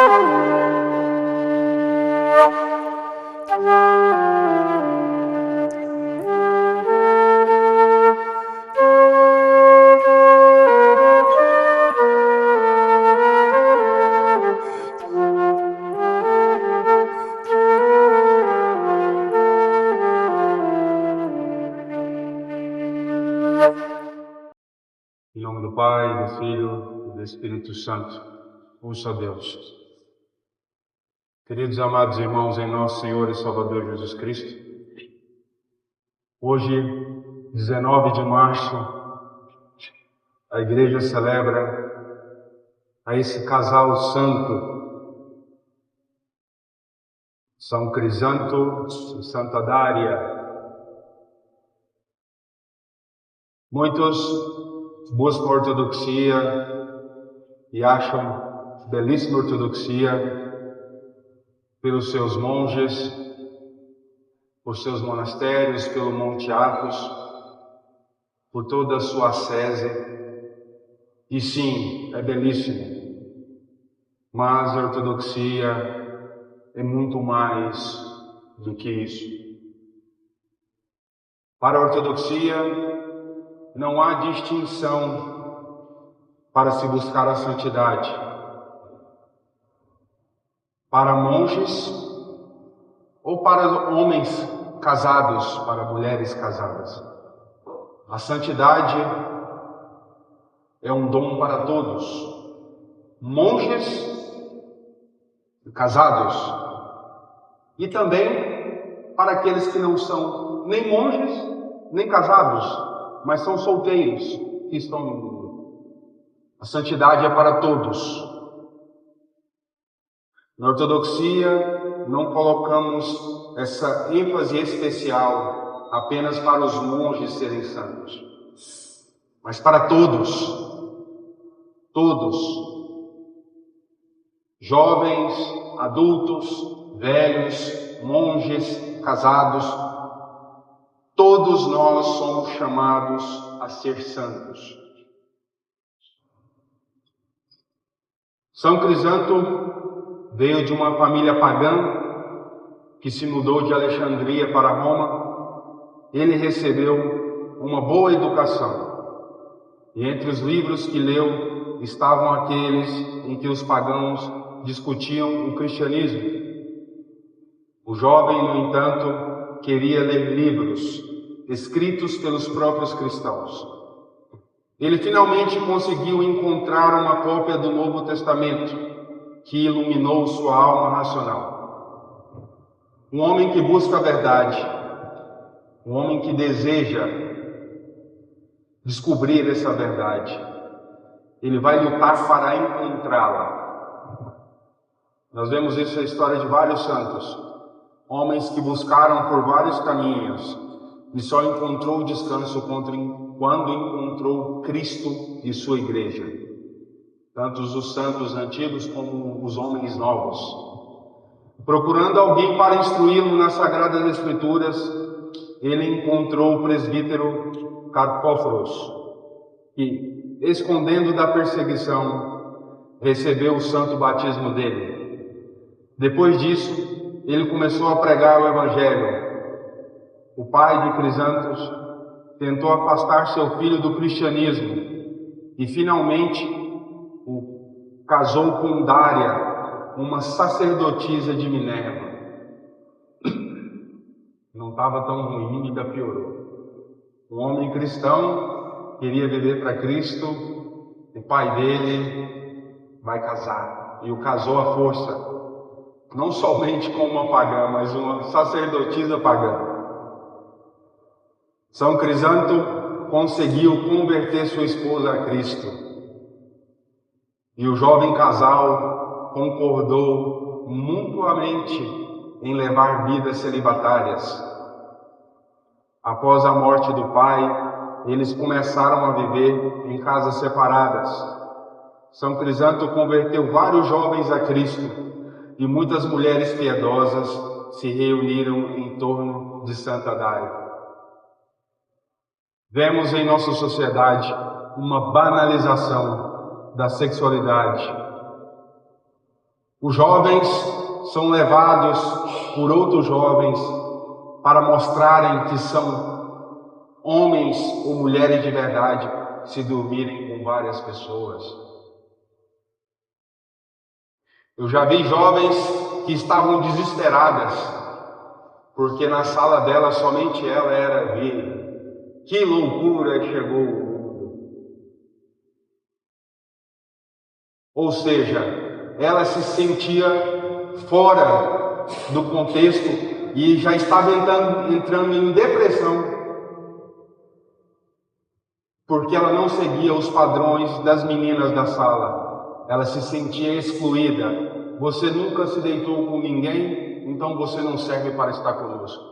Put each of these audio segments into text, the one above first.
Em nome do Pai, do Filho e do Espírito Santo, um só Deus. Queridos amados irmãos em nosso Senhor e Salvador Jesus Cristo, hoje, 19 de março, a Igreja celebra a esse casal santo, São Crisanto e Santa Dária. Muitos buscam a ortodoxia e acham belíssima ortodoxia pelos seus monges, por seus monastérios, pelo Monte Athos, por toda a sua ascese. E sim, é belíssimo, mas a ortodoxia é muito mais do que isso. Para a ortodoxia, não há distinção para se buscar a santidade. Para monges ou para homens casados, para mulheres casadas. A santidade é um dom para todos, monges casados, e também para aqueles que não são nem monges, nem casados, mas são solteiros que estão no mundo. A santidade é para todos. Na ortodoxia, não colocamos essa ênfase especial apenas para os monges serem santos, mas para todos. Todos, jovens, adultos, velhos, monges, casados, todos nós somos chamados a ser santos. São Crisanto veio de uma família pagã que se mudou de Alexandria para Roma. Ele recebeu uma boa educação. E entre os livros que leu estavam aqueles em que os pagãos discutiam o cristianismo. O jovem, no entanto, queria ler livros escritos pelos próprios cristãos. Ele finalmente conseguiu encontrar uma cópia do Novo Testamento que iluminou sua alma racional. Um homem que busca a verdade, um homem que deseja descobrir essa verdade, ele vai lutar para encontrá-la. Nós vemos isso na história de vários santos, homens que buscaram por vários caminhos e só encontrou o descanso quando encontrou Cristo e sua igreja. Tanto os santos antigos como os homens novos. Procurando alguém para instruí-lo nas Sagradas Escrituras, ele encontrou o presbítero Carpóforos, que, escondendo da perseguição, recebeu o santo batismo dele. Depois disso, ele começou a pregar o Evangelho. O pai de Crisantos tentou afastar seu filho do cristianismo e, finalmente, o casou com Dária, uma sacerdotisa de Minerva. Não estava tão ruim, ainda piorou. Um homem cristão queria viver para Cristo, o pai dele vai casar, e o casou à força. Não somente com uma pagã, mas uma sacerdotisa pagã. São Crisanto conseguiu converter sua esposa a Cristo. E o jovem casal concordou mutuamente em levar vidas celibatárias. Após a morte do pai, eles começaram a viver em casas separadas. São Crisanto converteu vários jovens a Cristo e muitas mulheres piedosas se reuniram em torno de Santa Dária. Vemos em nossa sociedade uma banalização da sexualidade. Os jovens são levados por outros jovens para mostrarem que são homens ou mulheres de verdade se dormirem com várias pessoas. Eu já vi jovens que estavam desesperadas, porque na sala dela somente ela era virgem. Que loucura chegou o mundo! Ou seja, ela se sentia fora do contexto e já estava entrando em depressão, porque ela não seguia os padrões das meninas da sala. Ela se sentia excluída. Você nunca se deitou com ninguém, então você não serve para estar conosco.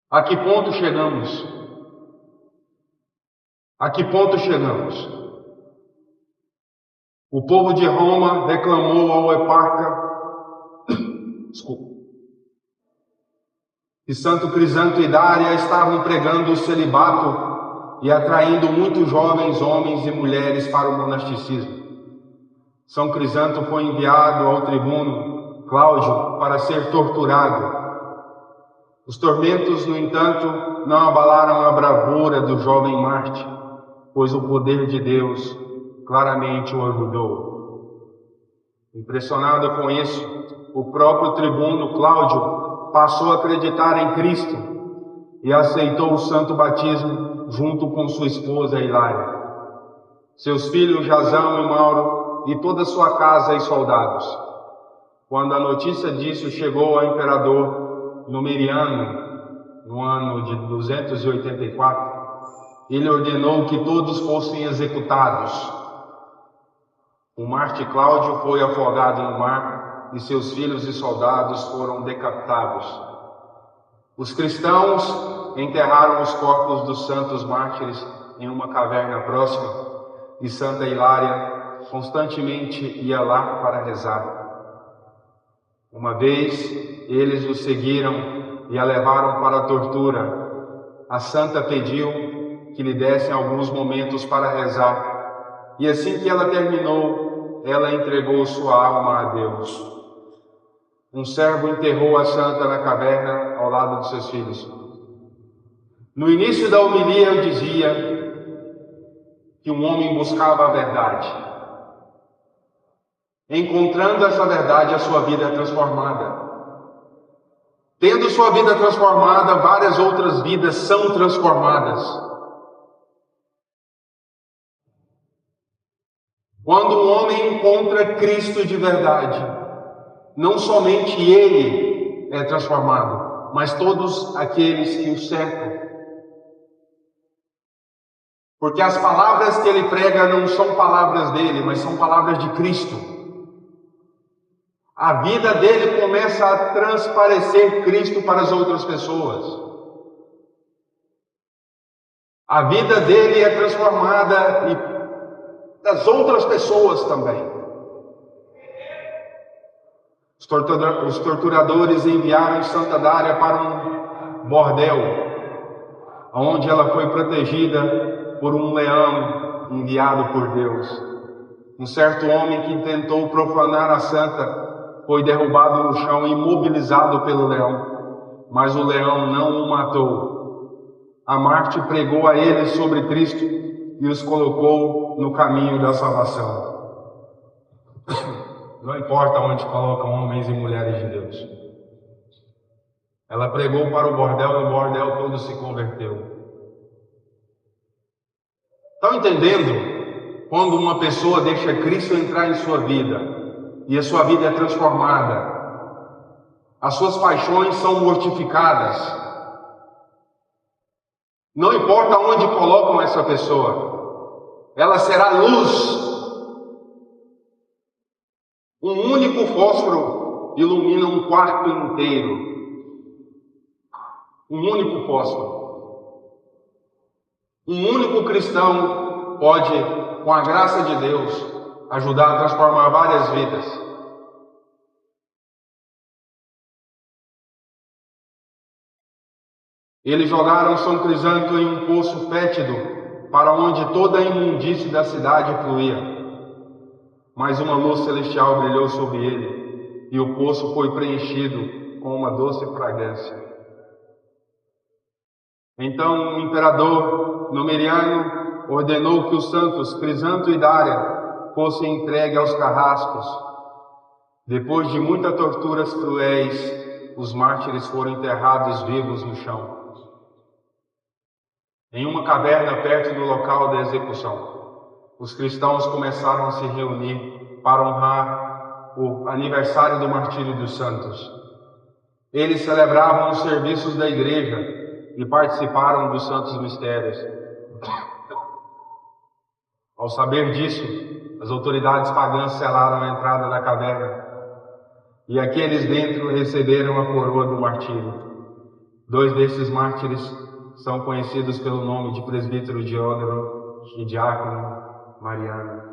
A que ponto chegamos? A que ponto chegamos? O povo de Roma reclamou ao eparca que Santo Crisanto e Dária estavam pregando o celibato e atraindo muitos jovens homens e mulheres para o monasticismo. São Crisanto foi enviado ao tribuno Cláudio para ser torturado. Os tormentos, no entanto, não abalaram a bravura do jovem Marte, pois o poder de Deus claramente o ajudou. Impressionado com isso, o próprio tribuno Cláudio passou a acreditar em Cristo e aceitou o santo batismo junto com sua esposa Hilária, seus filhos Jasão e Mauro e toda a sua casa e soldados. Quando a notícia disso chegou ao imperador Numeriano, no ano de 284, ele ordenou que todos fossem executados. O Marte Cláudio foi afogado no mar e seus filhos e soldados foram decapitados. Os cristãos enterraram os corpos dos santos mártires em uma caverna próxima e Santa Hilária constantemente ia lá para rezar. Uma vez eles o seguiram e a levaram para a tortura. A santa pediu que lhe dessem alguns momentos para rezar. E assim que ela terminou, ela entregou sua alma a Deus. Um servo enterrou a santa na caverna ao lado de seus filhos. No início da homilia eu dizia que um homem buscava a verdade. Encontrando essa verdade, a sua vida é transformada. Tendo sua vida transformada, várias outras vidas são transformadas. Quando um homem encontra Cristo de verdade, não somente ele é transformado, mas todos aqueles que o cercam. Porque as palavras que ele prega não são palavras dele, mas são palavras de Cristo. A vida dele começa a transparecer Cristo para as outras pessoas. A vida dele é transformada e das outras pessoas também. Os torturadores enviaram Santa Dária para um bordel, onde ela foi protegida por um leão enviado por Deus. Um certo homem que tentou profanar a santa foi derrubado no chão e imobilizado pelo leão, mas o leão não o matou. A Marte pregou a eles sobre Cristo e os colocou no caminho da salvação. Não importa onde colocam homens e mulheres de Deus. Ela pregou para o bordel e o bordel todo se converteu. Estão entendendo? Quando uma pessoa deixa Cristo entrar em sua vida e a sua vida é transformada, as suas paixões são mortificadas. Não importa onde colocam essa pessoa, ela será luz. Um único fósforo ilumina um quarto inteiro. Um único fósforo. Um único cristão pode, com a graça de Deus, ajudar a transformar várias vidas. Eles jogaram São Crisanto em um poço fétido, para onde toda a imundície da cidade fluía. mas uma luz celestial brilhou sobre ele, e o poço foi preenchido com uma doce fragrância. Então o imperador Numeriano ordenou que os santos Crisanto e Dária fossem entregues aos carrascos. Depois de muitas torturas cruéis, os mártires foram enterrados vivos no chão, em uma caverna perto do local da execução. Os cristãos começaram a se reunir para honrar o aniversário do martírio dos santos. Eles celebravam os serviços da igreja e participaram dos santos mistérios. Ao saber disso, as autoridades pagãs selaram a entrada da caverna, e aqueles dentro receberam a coroa do martírio. 2 desses mártires são conhecidos pelo nome de presbítero Diodoro e diácono Mariano.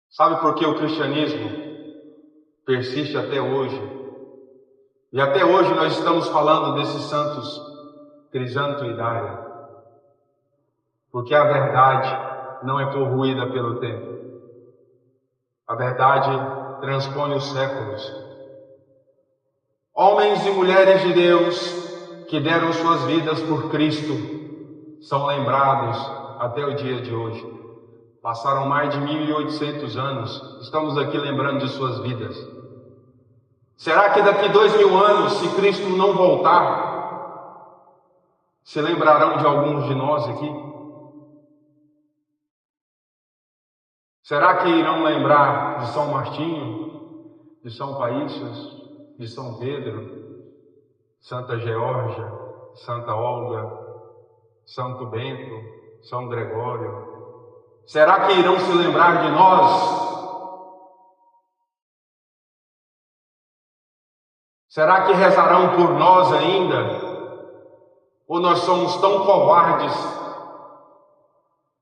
Sabe por que o cristianismo persiste até hoje? E até hoje nós estamos falando desses santos Crisanto e Dária. Porque a verdade não é corroída pelo tempo. A verdade transpõe os séculos. Homens e mulheres de Deus que deram suas vidas por Cristo são lembrados até o dia de hoje. Passaram mais de 1800 anos, estamos aqui lembrando de suas vidas. Será que daqui 2000 anos, se Cristo não voltar, se lembrarão de alguns de nós aqui? Será que irão lembrar de São Martinho, de São Paícios, de São Pedro, Santa Geórgia, Santa Olga, Santo Bento, São Gregório? Será que irão se lembrar de nós? Será que rezarão por nós ainda? Ou nós somos tão covardes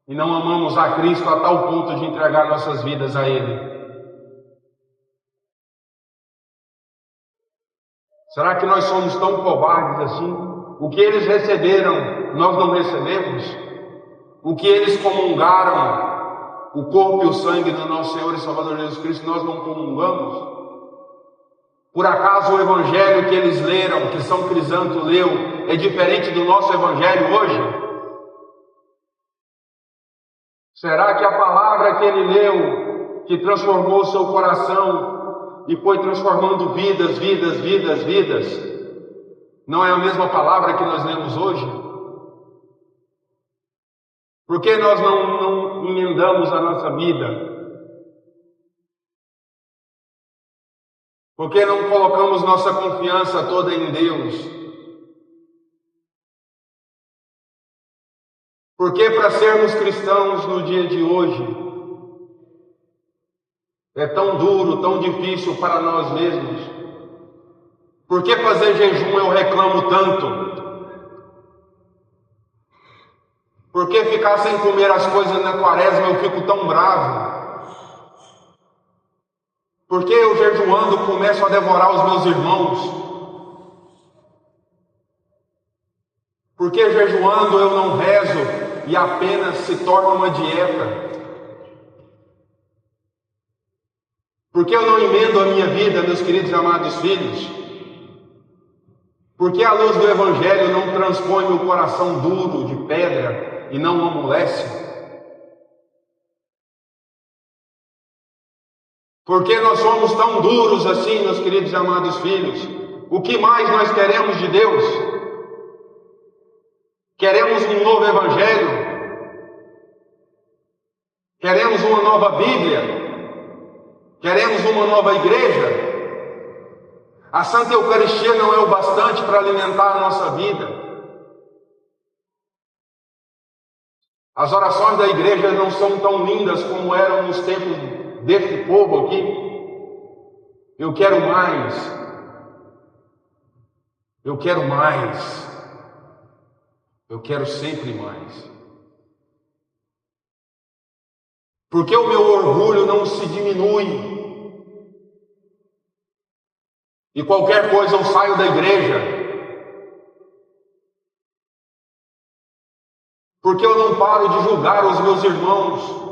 e não amamos a Cristo a tal ponto de entregar nossas vidas a Ele? Será que nós somos tão covardes assim? O que eles receberam, nós não recebemos? O que eles comungaram, o corpo e o sangue do nosso Senhor e Salvador Jesus Cristo, nós não comungamos? Por acaso o evangelho que eles leram, que São Crisanto leu, é diferente do nosso evangelho hoje? Será que a palavra que ele leu, que transformou seu coração e foi transformando vidas, não é a mesma palavra que nós lemos hoje? Por que nós não emendamos a nossa vida? Por que não colocamos nossa confiança toda em Deus? Por que para sermos cristãos no dia de hoje é tão duro, tão difícil para nós mesmos? Por que fazer jejum eu reclamo tanto? Por que ficar sem comer as coisas na quaresma eu fico tão bravo? Por que eu jejuando começo a devorar os meus irmãos? Por que jejuando eu não rezo e apenas se torna uma dieta? Por que eu não emendo a minha vida, meus queridos e amados filhos? Por que a luz do Evangelho não transpõe meu coração duro de pedra e não o amolece? Por que nós somos tão duros assim, meus queridos e amados filhos? O que mais nós queremos de Deus? Queremos um novo Evangelho? Queremos uma nova Bíblia? Queremos uma nova igreja? A Santa Eucaristia não é o bastante para alimentar a nossa vida. As orações da igreja não são tão lindas como eram nos tempos desse povo aqui. Eu quero mais. Eu quero mais. Eu quero sempre mais. Porque o meu orgulho não se diminui. E qualquer coisa eu saio da igreja. Porque eu não paro de julgar os meus irmãos.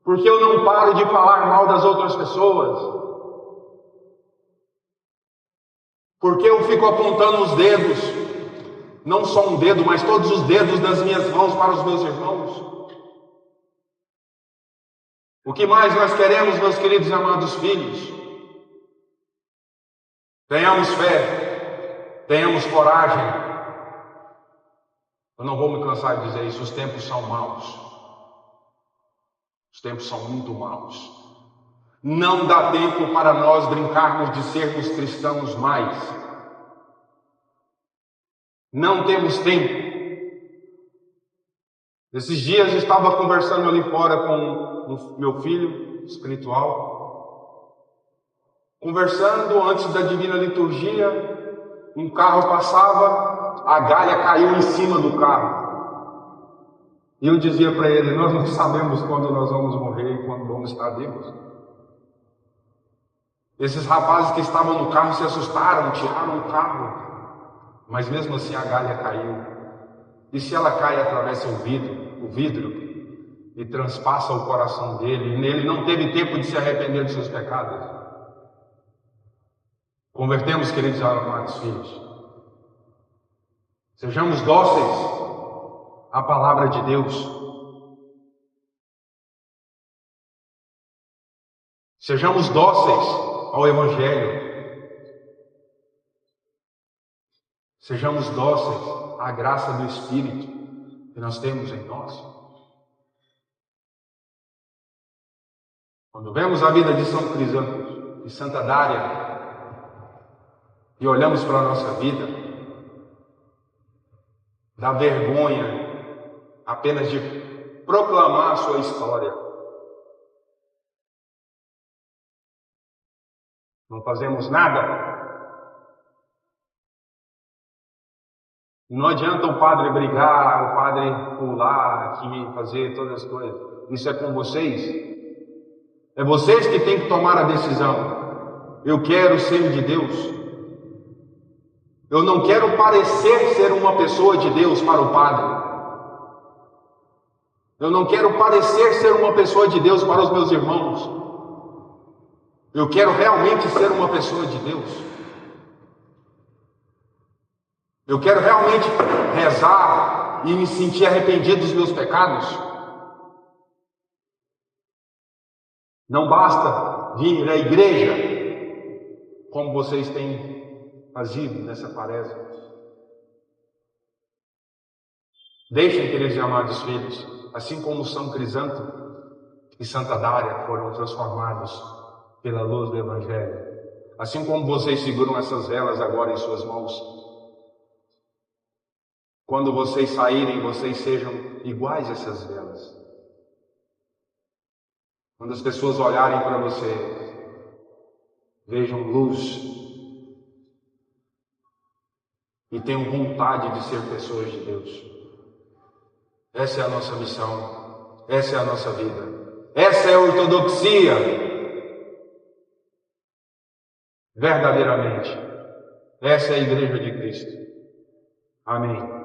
Porque eu não paro de falar mal das outras pessoas? Porque eu fico apontando os dedos, não só um dedo, mas todos os dedos das minhas mãos para os meus irmãos? O que mais nós queremos, meus queridos e amados filhos? Tenhamos fé, tenhamos coragem. Eu não vou me cansar de dizer isso, os tempos são maus. Os tempos são muito maus. Não dá tempo para nós brincarmos de sermos cristãos mais. Não temos tempo. Esses dias eu estava conversando ali fora com o meu filho espiritual. Conversando antes da divina liturgia, um carro passava, a galha caiu em cima do carro. E eu dizia para ele: nós não sabemos quando nós vamos morrer e quando vamos estar vivos. Esses rapazes que estavam no carro se assustaram, tiraram o carro, mas mesmo assim a galha caiu. E se ela cai, atravessa o vidro e transpassa o coração dele, e nele não teve tempo de se arrepender dos seus pecados. Convertemos, queridos e amados filhos. Sejamos dóceis à palavra de Deus. Sejamos dóceis ao Evangelho. Sejamos dóceis à graça do Espírito que nós temos em nós. Quando vemos a vida de São Crisântemo e Santa Dária e olhamos para a nossa vida, dá vergonha apenas de proclamar a sua história. Não fazemos nada. Não adianta o padre brigar, o padre pular aqui, fazer todas as coisas. Isso é com vocês. É vocês que têm que tomar a decisão. Eu quero ser de Deus. Eu não quero parecer ser uma pessoa de Deus para o padre. Eu não quero parecer ser uma pessoa de Deus para os meus irmãos. Eu quero realmente ser uma pessoa de Deus. Eu quero realmente rezar e me sentir arrependido dos meus pecados. Não basta vir à igreja, como vocês têm fazido nessa quaresma. Deixem, queridos e amados filhos, assim como São Crisântemo e Santa Dária foram transformados pela luz do Evangelho, assim como vocês seguram essas velas agora em suas mãos, quando vocês saírem, vocês sejam iguais a essas velas. Quando as pessoas olharem para você, vejam luz e tenham vontade de ser pessoas de Deus. Essa é a nossa missão, essa é a nossa vida, essa é a ortodoxia, verdadeiramente. Essa é a Igreja de Cristo. Amém.